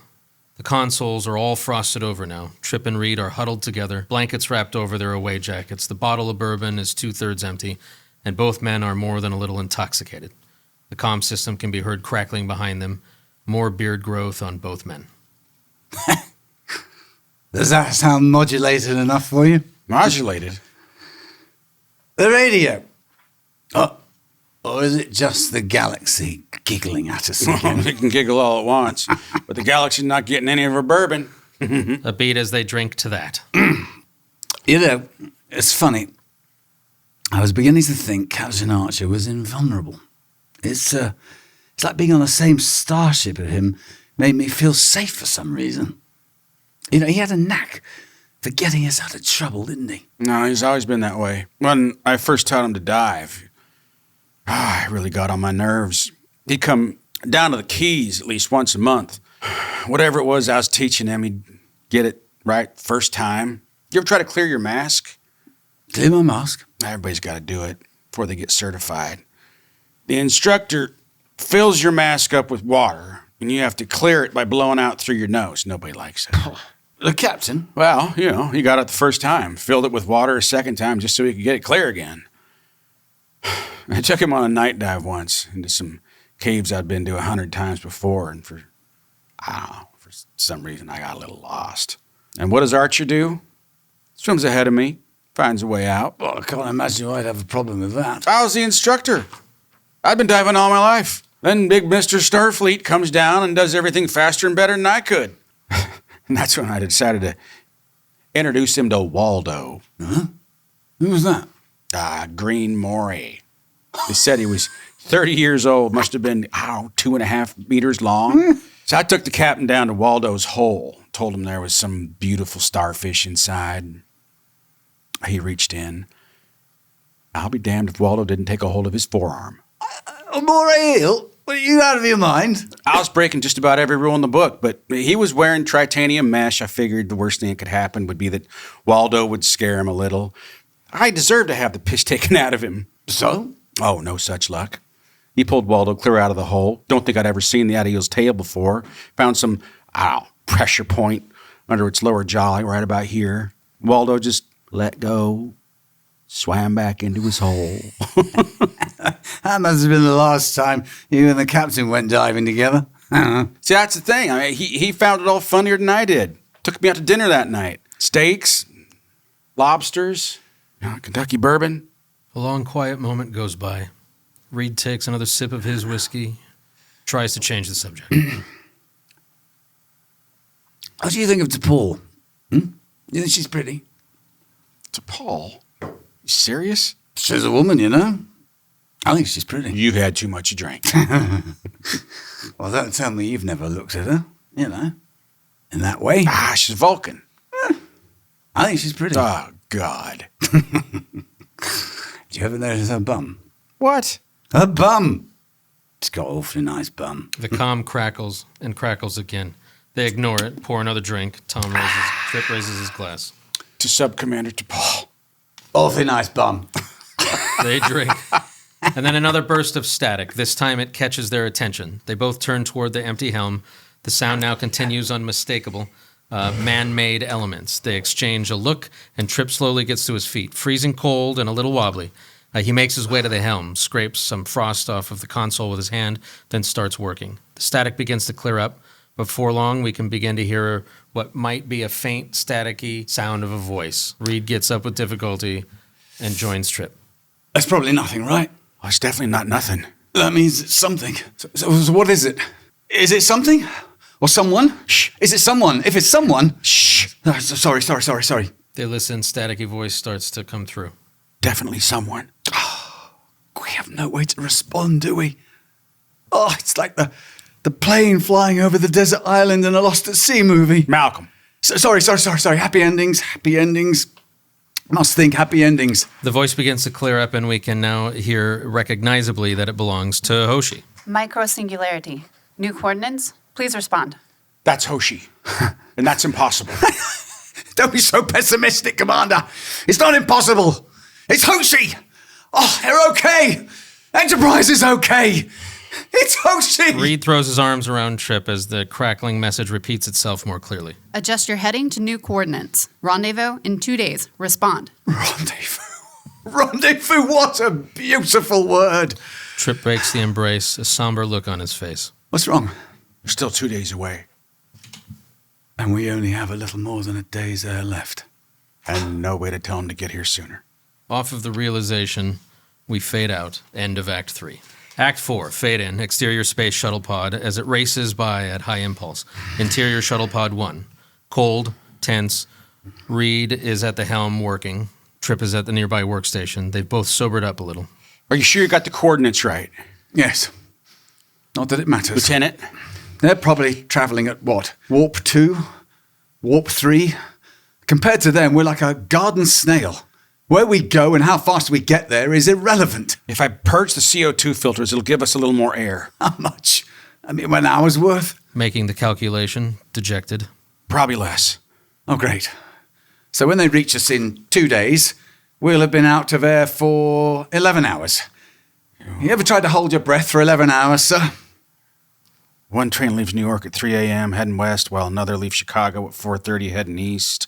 The consoles are all frosted over now. Trip and Reed are huddled together, blankets wrapped over their away jackets. The bottle of bourbon is 2/3 empty, and both men are more than a little intoxicated. The comm system can be heard crackling behind them. More beard growth on both men. Does that sound modulated enough for you? Modulated? The radio. Oh, or is it just the galaxy giggling at us again? It can giggle all at once, but the galaxy's not getting any of her bourbon. A beat as they drink to that. You know, it's funny. I was beginning to think Captain Archer was invulnerable. It's like being on the same starship as him made me feel safe for some reason. You know, he had a knack for getting us out of trouble, didn't he? No, he's always been that way. When I first taught him to dive, it really got on my nerves. He'd come down to the Keys at least once a month. Whatever it was I was teaching him, he'd get it right first time. You ever try to clear your mask? Clear my mask? Everybody's got to do it before they get certified. The instructor fills your mask up with water, and you have to clear it by blowing out through your nose. Nobody likes it. The captain? Well, you know, he got it the first time, filled it with water a second time just so he could get it clear again. I took him on a night dive once into some caves I'd been to 100 times before, and for some reason I got a little lost. And what does Archer do? Swims ahead of me, finds a way out. Well, I can't imagine I'd have a problem with that. I was the instructor. I've been diving all my life. Then big Mr. Starfleet comes down and does everything faster and better than I could. And that's when I decided to introduce him to Waldo. Huh? Who was that? Green Morey. They said he was 30 years old, must have been, 2.5 meters long. So I took the captain down to Waldo's hole, told him there was some beautiful starfish inside. He reached in. I'll be damned if Waldo didn't take a hold of his forearm. Morey Hill? What, are you out of your mind? I was breaking just about every rule in the book, but he was wearing titanium mesh. I figured the worst thing that could happen would be that Waldo would scare him a little. I deserved to have the piss taken out of him. So? Oh, no such luck. He pulled Waldo clear out of the hole. Don't think I'd ever seen the Adiel's tail before. Found some, pressure point under its lower jaw, right about here. Waldo just let go, swam back into his hole. That must have been the last time you and the captain went diving together. See, that's the thing. I mean, he found it all funnier than I did. Took me out to dinner that night. Steaks, lobsters, Kentucky bourbon. A long, quiet moment goes by. Reed takes another sip of his whiskey, tries to change the subject. What do you think of T'Pol? You think she's pretty? T'Pol? You serious? She's a woman, you know. I think she's pretty. You've had too much to drink. Well, don't tell me you've never looked at her, you know, in that way. She's Vulcan. I think she's pretty. Oh, God. Do you ever notice her bum? What? Her bum. She's got an awfully nice bum. The comm crackles and crackles again. They ignore it, pour another drink. Trip raises his glass. To Sub-Commander T'Pol. Awfully nice bum. They drink. And then another burst of static. This time it catches their attention. They both turn toward the empty helm. The sound now continues unmistakable. Man-made elements. They exchange a look, and Trip slowly gets to his feet, freezing cold and a little wobbly. He makes his way to the helm, scrapes some frost off of the console with his hand, then starts working. The static begins to clear up. Before long, we can begin to hear what might be a faint, staticky sound of a voice. Reed gets up with difficulty and joins Trip. That's probably nothing, right? Oh, it's definitely not nothing. That means it's something. So what is it? Is it something? Or someone? Shh. Is it someone? If it's someone... Shh. Sorry. They listen, staticky voice starts to come through. Definitely someone. We have no way to respond, do we? Oh, it's like the plane flying over the desert island in a Lost at Sea movie. Malcolm. Sorry. Happy endings. Must think happy endings. The voice begins to clear up, and we can now hear recognizably that it belongs to Hoshi. Micro-singularity. New coordinates? Please respond. That's Hoshi. And that's impossible. Don't be so pessimistic, Commander. It's not impossible. It's Hoshi. Oh, they're okay. Enterprise is okay. It's Hoshi. Reed throws his arms around Trip as the crackling message repeats itself more clearly. Adjust your heading to new coordinates. Rendezvous in 2 days. Respond. Rendezvous, what a beautiful word. Trip breaks the embrace, a somber look on his face. What's wrong? We're still 2 days away. And we only have a little more than a day's air left. And no way to tell him to get here sooner. Off of the realization, we fade out. End of Act 3. Act 4, fade in, exterior space shuttle pod as it races by at high impulse. Interior Shuttlepod 1. Cold, tense. Reed is at the helm working. Trip is at the nearby workstation. They've both sobered up a little. Are you sure you got the coordinates right? Yes. Not that it matters. Lieutenant? They're probably traveling at what? Warp 2? Warp 3? Compared to them, we're like a garden snail. Where we go and how fast we get there is irrelevant. If I purge the CO2 filters, it'll give us a little more air. How much? I mean, an hour's worth? Making the calculation, dejected. Probably less. Oh, great. So when they reach us in 2 days, we'll have been out of air for 11 hours. You ever tried to hold your breath for 11 hours, sir? One train leaves New York at 3 a.m. heading west, while another leaves Chicago at 4:30 heading east.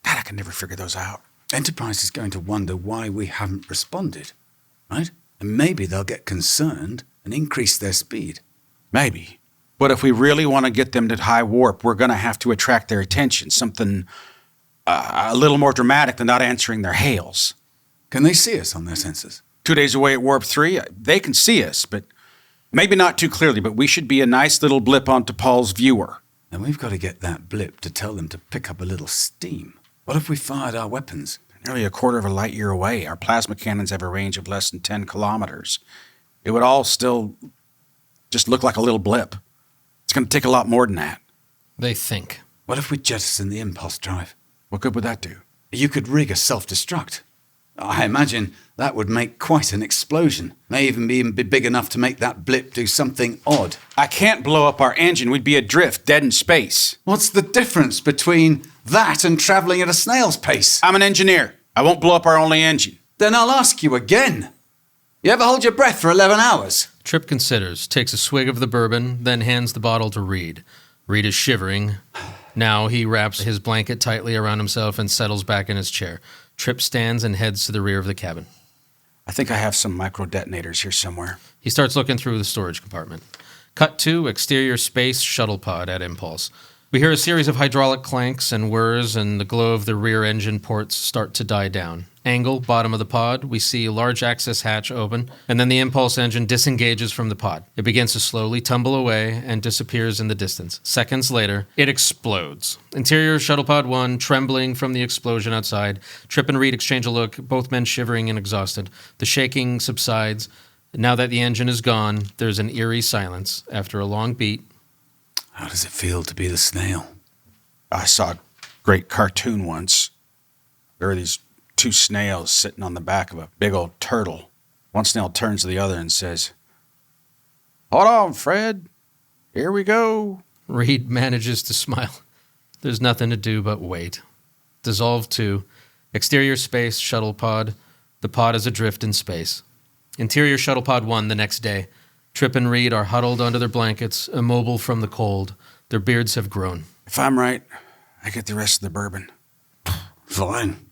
God, I can never figure those out. Enterprise is going to wonder why we haven't responded, right? And maybe they'll get concerned and increase their speed. Maybe. But if we really want to get them to high warp, we're going to have to attract their attention. Something a little more dramatic than not answering their hails. Can they see us on their sensors? 2 days away at warp 3, they can see us, but maybe not too clearly, but we should be a nice little blip onto Paul's viewer. And we've got to get that blip to tell them to pick up a little steam. What if we fired our weapons? Nearly a quarter of a light year away. Our plasma cannons have a range of less than 10 kilometers. It would all still just look like a little blip. It's going to take a lot more than that. They think. What if we jettison the impulse drive? What good would that do? You could rig a self-destruct. I imagine that would make quite an explosion. May even be big enough to make that blip do something odd. I can't blow up our engine. We'd be adrift, dead in space. What's the difference between that and traveling at a snail's pace? I'm an engineer. I won't blow up our only engine. Then I'll ask you again. You ever hold your breath for 11 hours? Trip considers, takes a swig of the bourbon, then hands the bottle to Reed. Reed is shivering. Now he wraps his blanket tightly around himself and settles back in his chair. Trip stands and heads to the rear of the cabin. I think I have some micro-detonators here somewhere. He starts looking through the storage compartment. Cut to exterior space shuttle pod at impulse. We hear a series of hydraulic clanks and whirs, and the glow of the rear engine ports start to die down. Angle, bottom of the pod, we see a large access hatch open, and then the impulse engine disengages from the pod. It begins to slowly tumble away and disappears in the distance. Seconds later, it explodes. Interior Shuttlepod 1, trembling from the explosion outside. Trip and Reed exchange a look, both men shivering and exhausted. The shaking subsides. Now that the engine is gone, there's an eerie silence. After a long beat, how does it feel to be the snail? I saw a great cartoon once. There are these two snails sitting on the back of a big old turtle. One snail turns to the other and says, "Hold on, Fred. Here we go." Reed manages to smile. There's nothing to do but wait. Dissolve 2. Exterior space shuttle pod. The pod is adrift in space. Interior Shuttlepod 1 the next day. Trip and Reed are huddled under their blankets, immobile from the cold. Their beards have grown. If I'm right, I get the rest of the bourbon. Fine.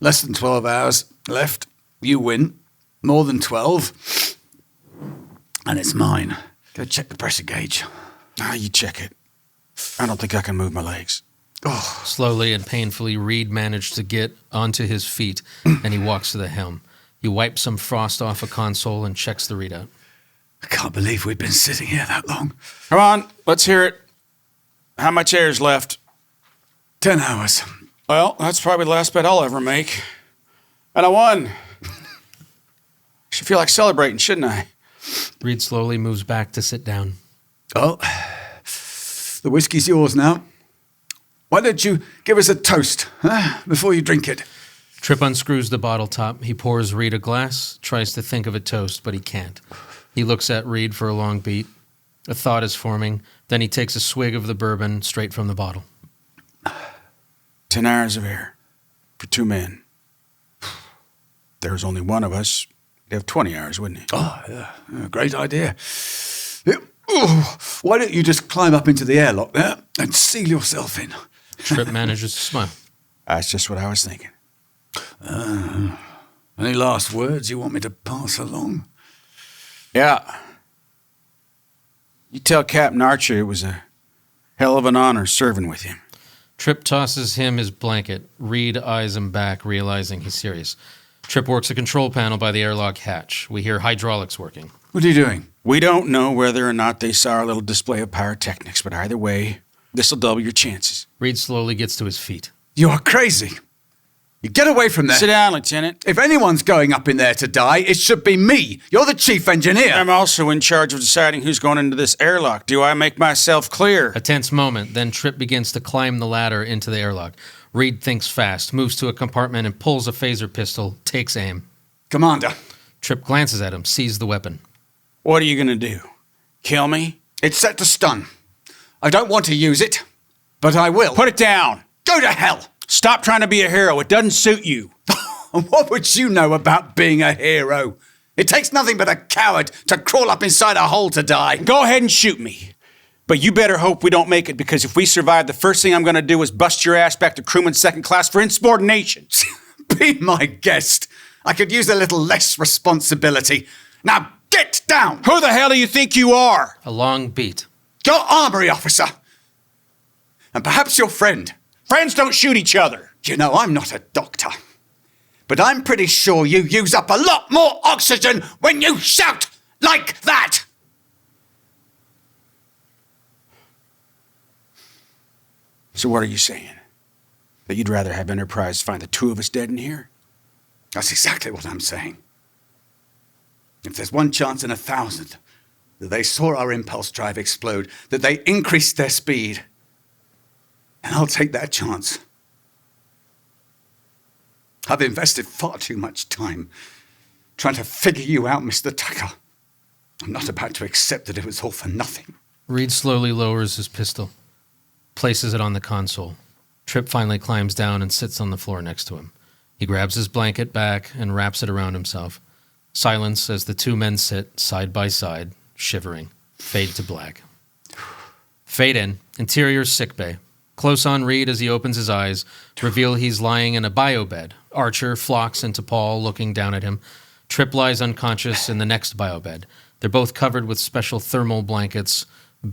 Less than 12 hours left. You win. More than 12. And it's mine. Go check the pressure gauge. You check it. I don't think I can move my legs. Oh. Slowly and painfully, Reed managed to get onto his feet, and he walks to the helm. He wipes some frost off a console and checks the readout. I can't believe we've been sitting here that long. Come on, let's hear it. How much air's left? 10 hours. Well, that's probably the last bet I'll ever make. And I won. Should feel like celebrating, shouldn't I? Reed slowly moves back to sit down. Oh, the whiskey's yours now. Why don't you give us a toast before you drink it? Trip unscrews the bottle top. He pours Reed a glass, tries to think of a toast, but he can't. He looks at Reed for a long beat. A thought is forming. Then he takes a swig of the bourbon straight from the bottle. 10 hours of air for 2 men. There was only one of us. He'd have 20 hours, wouldn't he? Oh, yeah. Great idea. Why don't you just climb up into the airlock there and seal yourself in? Trip manages to smile. That's just what I was thinking. Any last words you want me to pass along? Yeah. You tell Captain Archer it was a hell of an honor serving with him. Trip tosses him his blanket. Reed eyes him back, realizing he's serious. Trip works a control panel by the airlock hatch. We hear hydraulics working. What are you doing? We don't know whether or not they saw our little display of pyrotechnics, but either way, this'll double your chances. Reed slowly gets to his feet. You are crazy. You get away from there. Sit down, Lieutenant. If anyone's going up in there to die, it should be me. You're the chief engineer. I'm also in charge of deciding who's going into this airlock. Do I make myself clear? A tense moment, then Trip begins to climb the ladder into the airlock. Reed thinks fast, moves to a compartment and pulls a phaser pistol, takes aim. Commander. Trip glances at him, sees the weapon. What are you going to do? Kill me? It's set to stun. I don't want to use it, but I will. Put it down. Go to hell. Stop trying to be a hero. It doesn't suit you. And what would you know about being a hero? It takes nothing but a coward to crawl up inside a hole to die. Go ahead and shoot me. But you better hope we don't make it, because if we survive, the first thing I'm going to do is bust your ass back to crewman second class for insubordination. Be my guest. I could use a little less responsibility. Now get down. Who the hell do you think you are? A long beat. Your armory officer. And perhaps your friend. Friends don't shoot each other. You know, I'm not a doctor. But I'm pretty sure you use up a lot more oxygen when you shout like that. So what are you saying? That you'd rather have Enterprise find the two of us dead in here? That's exactly what I'm saying. If there's one chance in 1,000 that they saw our impulse drive explode, that they increased their speed, and I'll take that chance. I've invested far too much time trying to figure you out, Mr. Tucker. I'm not about to accept that it was all for nothing. Reed slowly lowers his pistol, places it on the console. Trip finally climbs down and sits on the floor next to him. He grabs his blanket back and wraps it around himself. Silence as the two men sit side by side, shivering. Fade to black. Fade in. Interior sickbay. Close on Reed as he opens his eyes, reveal he's lying in a biobed. Archer, Phlox, and T'Pol looking down at him. Trip lies unconscious in the next biobed. They're both covered with special thermal blankets,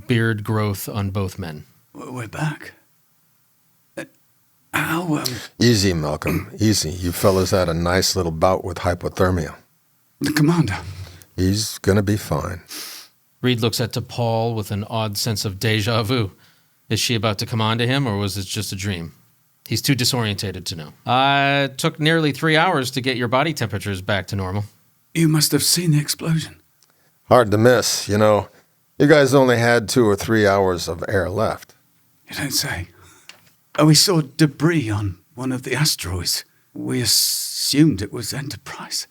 beard growth on both men. We're back. How, Easy, Malcolm, easy. You fellas had a nice little bout with hypothermia. The commander. He's gonna be fine. Reed looks at T'Pol with an odd sense of déjà vu. Is she about to come on to him, or was it just a dream? He's too disorientated to know. It took nearly 3 hours to get your body temperatures back to normal. You must have seen the explosion. Hard to miss, you know. You guys only had 2 or 3 hours of air left. You don't say. Oh, we saw debris on one of the asteroids. We assumed it was Enterprise.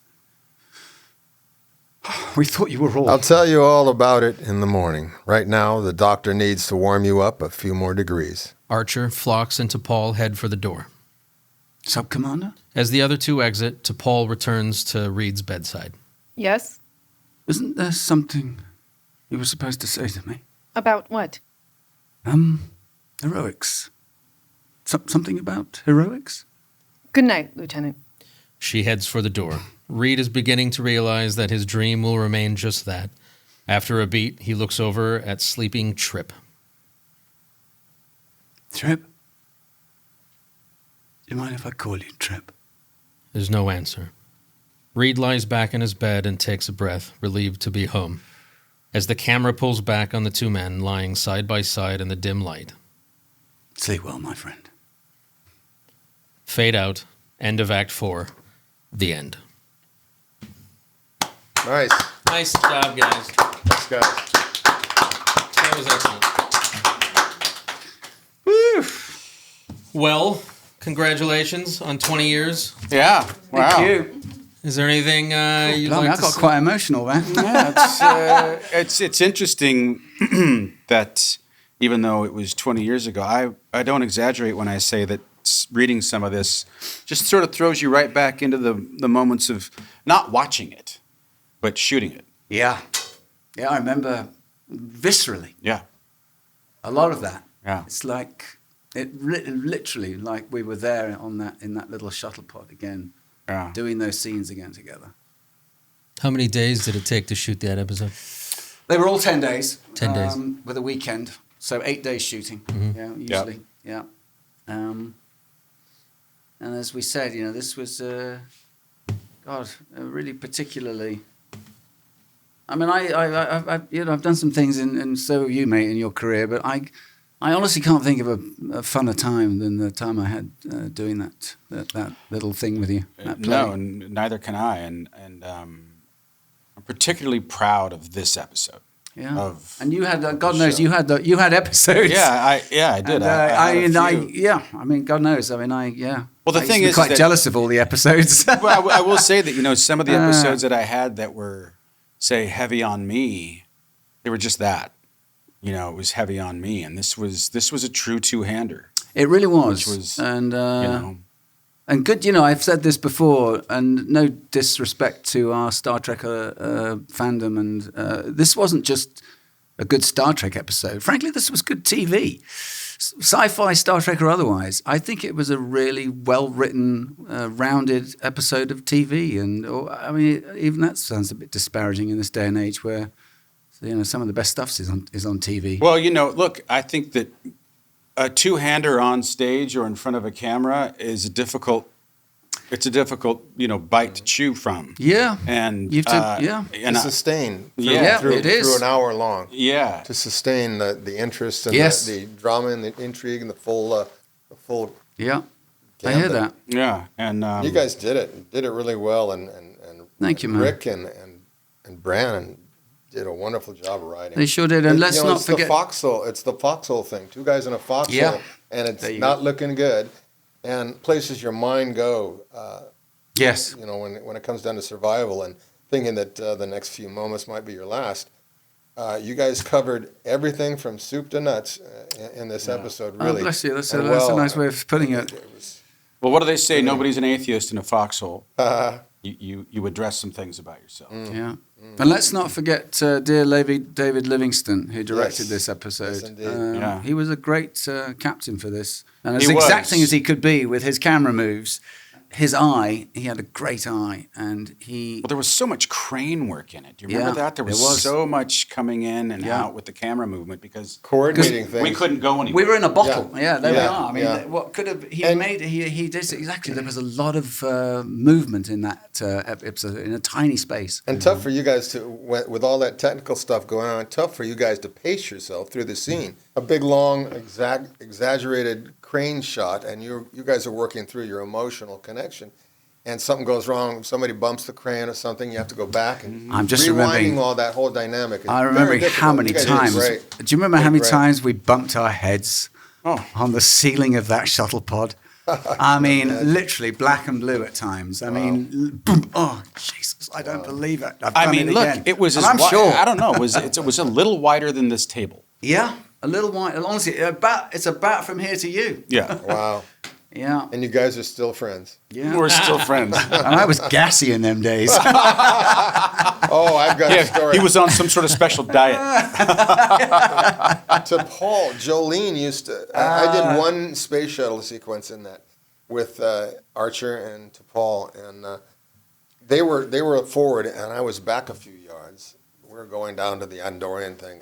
We thought you were all... I'll tell you all about it in the morning. Right now, the doctor needs to warm you up a few more degrees. Archer, Phlox, and T'Pol head for the door. Sub-Commander? As the other two exit, T'Pol returns to Reed's bedside. Yes? Isn't there something you were supposed to say to me? About what? Heroics. Something about heroics? Good night, Lieutenant. She heads for the door. Reed is beginning to realize that his dream will remain just that. After a beat, he looks over at sleeping Trip. Trip? Do you mind if I call you Trip? There's no answer. Reed lies back in his bed and takes a breath, relieved to be home, as the camera pulls back on the two men lying side by side in the dim light. Sleep well, my friend. Fade out. End of Act 4. The end. Nice. Nice job, guys. Thanks, guys. That was excellent. Woo. Well, congratulations on 20 years. Yeah. Wow. Thank you. Is there anything you'd Blimey, like I to got say? quite emotional, man. Yeah, it's interesting that even though it was 20 years ago, I don't exaggerate when I say that reading some of this just sort of throws you right back into the moments of not watching it, but shooting it. Yeah. Yeah, I remember viscerally. Yeah. A lot of that. Yeah. It's like, literally like we were there in that little shuttle pod again, doing those scenes again together. How many days did it take to shoot that episode? They were all 10 days. 10 days. With a weekend. So 8 days shooting. Mm-hmm. Yeah, usually. Yeah. And as we said, this was, really particularly. I mean, I've done some things, and so have you, mate, in your career. But I honestly can't think of a funner time than the time I had doing that little thing with you. No, and neither can I. And I'm particularly proud of this episode. Yeah, and you had God knows you had episodes. Yeah, I did. And I mean, God knows. I mean, Well, the thing is, quite jealous of all the episodes. Well, I will say that some of the episodes that I had that were, say, heavy on me, they were just that. It was heavy on me, and this was a true two-hander. It really was, which was, and good. I've said this before, and no disrespect to our Star Trek fandom, and this wasn't just a good Star Trek episode. Frankly, this was good TV, sci-fi, Star Trek or otherwise. I think it was a really well-written, rounded episode of TV, and I mean, even that sounds a bit disparaging in this day and age where some of the best stuff is on TV. Well, look, I think that a two-hander on stage or in front of a camera is a difficult bite to chew from. Yeah. And you have to, to sustain through an hour long. Yeah. To sustain the interest and the drama and the intrigue and the full yeah. I hear that. Yeah. And you guys did it really well, and thank you, man. Rick and Brannon did a wonderful job of writing. They sure did, and let's not forget it's the foxhole thing. Two guys in a foxhole, and it's not looking good, and places your mind go. Yes. When it comes down to survival and thinking that the next few moments might be your last. You guys covered everything from soup to nuts in this episode. Really, bless you. That's a nice way of putting it. Well, what do they say? Nobody's an atheist in a foxhole. You address some things about yourself. Yeah. And let's not forget dear David Livingston, who directed this episode. Yes, he was a great captain for this. And as exacting as he could be with his camera moves, his eye, he had a great eye. And Well, there was so much crane work in it. Do you remember that? There was so much coming in and out with the camera movement because coordinating things. We couldn't go anywhere. We were in a bottle. Yeah, there we are. I mean, what could have he did exactly. There was a lot of movement in that episode in a tiny space. And tough for you guys to, with all that technical stuff going on, tough for you guys to pace yourself through the scene. A big, long, exaggerated crane shot, and you guys are working through your emotional connection. And something goes wrong, somebody bumps the crane or something, you have to go back and I'm just rewinding remembering all that whole dynamic. I remember how many times. Do you remember how many times we bumped our heads on the ceiling of that shuttle pod? I mean, literally black and blue at times. I mean, boom! Oh, Jesus! I don't believe it. It was. I'm sure. I don't know. It was a little wider than this table. Yeah, a little wide. Honestly, it's about from here to you. Yeah. Wow. Yeah. And you guys are still friends. Yeah. We're still friends. And I was gassy in them days. Oh, I've got a story. He was on some sort of special diet. To Paul, Jolene used to. I did one space shuttle sequence in that with Archer and to Paul, and they were forward, and I was back a few yards. We were going down to the Andorian thing,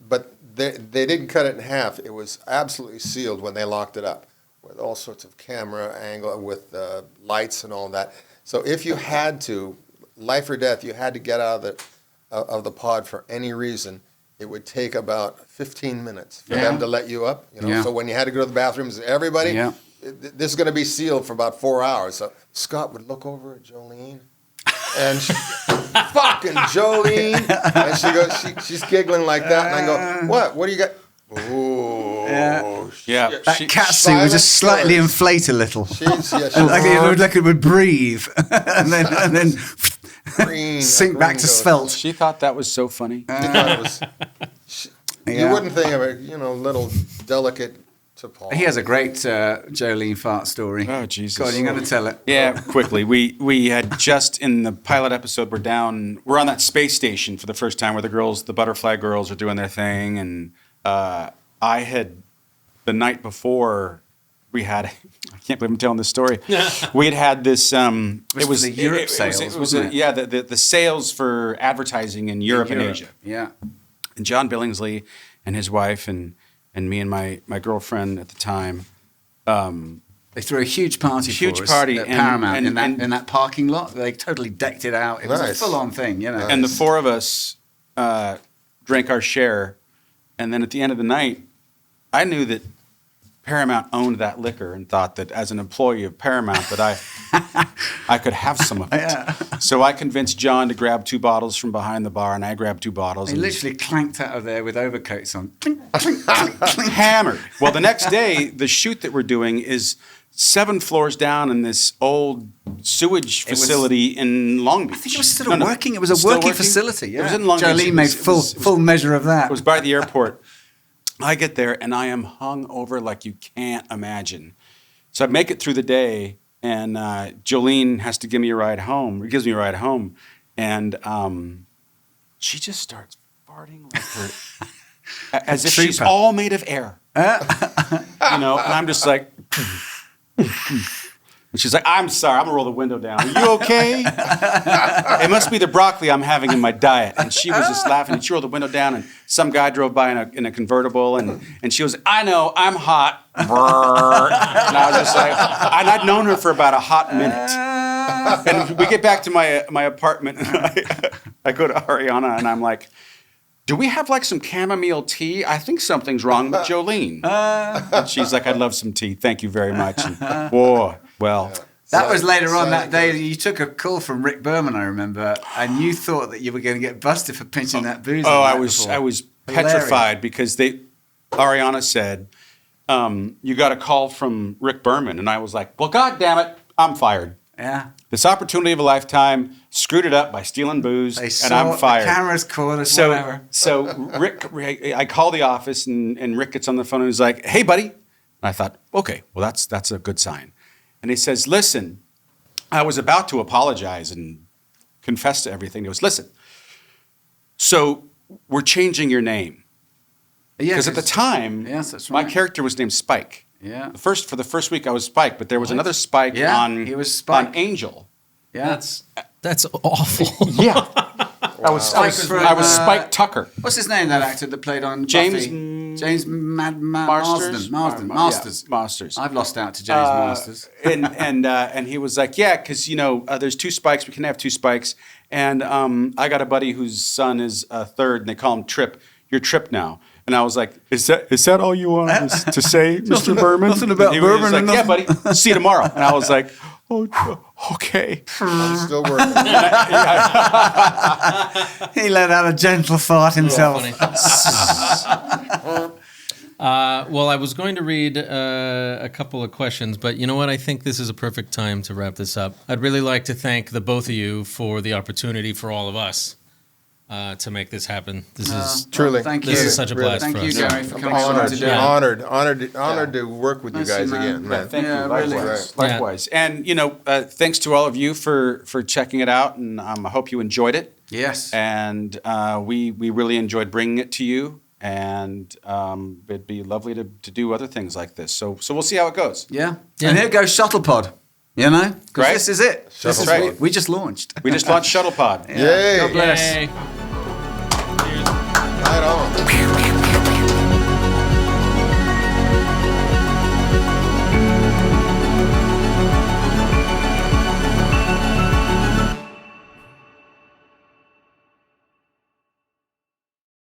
but they didn't cut it in half. It was absolutely sealed when they locked it up, with all sorts of camera angle, with lights and all that. So if you had to, life or death, you had to get out of the pod for any reason, it would take about 15 minutes for them to let you up. So when you had to go to the bathrooms, everybody, this is going to be sealed for about 4 hours. So Scott would look over at Jolene, and fucking Jolene, and she goes, she's giggling like that, and I go, what do you got? Ooh, yeah. That cat suit would just slightly inflate a little, like it would breathe, and then sink back to svelte. She thought that was so funny. She thought it was. You wouldn't think of it, little delicate. To Paul. He has a great Jolene fart story. Oh, Jesus. God, you're going to tell it. Yeah, quickly. We had just in the pilot episode, we're on that space station for the first time where the butterfly girls are doing their thing. And I had, the night before, I can't believe I'm telling this story. We had this, it was the Europe sales, wasn't it? Yeah, the sales for advertising in Europe and Asia. Yeah. And John Billingsley and his wife and and me and my girlfriend at the time. They threw a huge party for us at Paramount in that parking lot. They totally decked it out. It was a full-on thing, you know. And the four of us drank our share, and then at the end of the night, I knew that Paramount owned that liquor and thought that as an employee of Paramount that I could have some of it. Yeah. So I convinced John to grab 2 bottles from behind the bar, and I grabbed 2 bottles. They literally clanked out of there with overcoats on. Clink, clink, clink, clink. Hammered. Well, the next day, the shoot that we're doing is 7 floors down in this old sewage facility in Long Beach. I think it was still working. It was a working facility. Yeah. It was in Long Beach. Jolene made full measure of that. It was by the airport. I get there, and I am hung over like you can't imagine. So I make it through the day, and Jolene has to give me a ride home. Or gives me a ride home, and she just starts farting like her, as if she's all made of air. You know, and I'm just like, and she's like, I'm sorry, I'm gonna roll the window down. Are you okay? It must be the broccoli I'm having in my diet. And she was just laughing, and she rolled the window down, and some guy drove by in a convertible, and she was, I know, I'm hot. And I was just like, and I'd known her for about a hot minute. And we get back to my apartment, and I go to Ariana, and I'm like, do we have like some chamomile tea? I think something's wrong with Jolene. And she's like, I'd love some tea. Thank you very much. And, whoa, well. That was later on that day. You took a call from Rick Berman, I remember, and you thought that you were going to get busted for pinching that booze. Oh, I was petrified because Ariana said, you got a call from Rick Berman. And I was like, well, God damn it, I'm fired. Yeah. This opportunity of a lifetime, screwed it up by stealing booze, and I'm fired. The cameras caught us, whatever. So Rick, I call the office, and Rick gets on the phone, and he's like, hey, buddy. And I thought, okay, well, that's a good sign. And he says, listen, I was about to apologize and confess to everything. He goes, listen, so we're changing your name. Because at the time, my character was named Spike. Yeah. For the first week I was Spike, but there was another Spike he was Spike. on Angel. Yeah. That's awful. Yeah. I was Spike Tucker. What's his name, that actor that played on James Buffy? James Masters. I've lost out to James Masters. And he was like, yeah, because there's 2 Spikes. We can have 2 Spikes. And I got a buddy whose son is 3rd, and they call him Trip. You're Trip now. And I was like, is that all you want to say, Mr. Berman? Nothing about Berman. He was like, yeah, buddy, see you tomorrow. And I was like, oh, okay. I'm still working. He let out a gentle fart himself. Well, I was going to read a couple of questions, but you know what? I think this is a perfect time to wrap this up. I'd really like to thank the both of you for the opportunity for all of us to make this happen. This is truly. Thank you. This is such a blast Thank for you, us. Gary, for coming on today. Honored to work with you guys again, man. Thank you. Really. Likewise. And thanks to all of you for checking it out, and I hope you enjoyed it. Yes. And we really enjoyed bringing it to you, and it'd be lovely to do other things like this. So we'll see how it goes. Yeah. And here goes Shuttlepod. Because right? this is it. This is right. We just launched. We just launched Shuttlepod. Yay. God bless. Yay. Right on.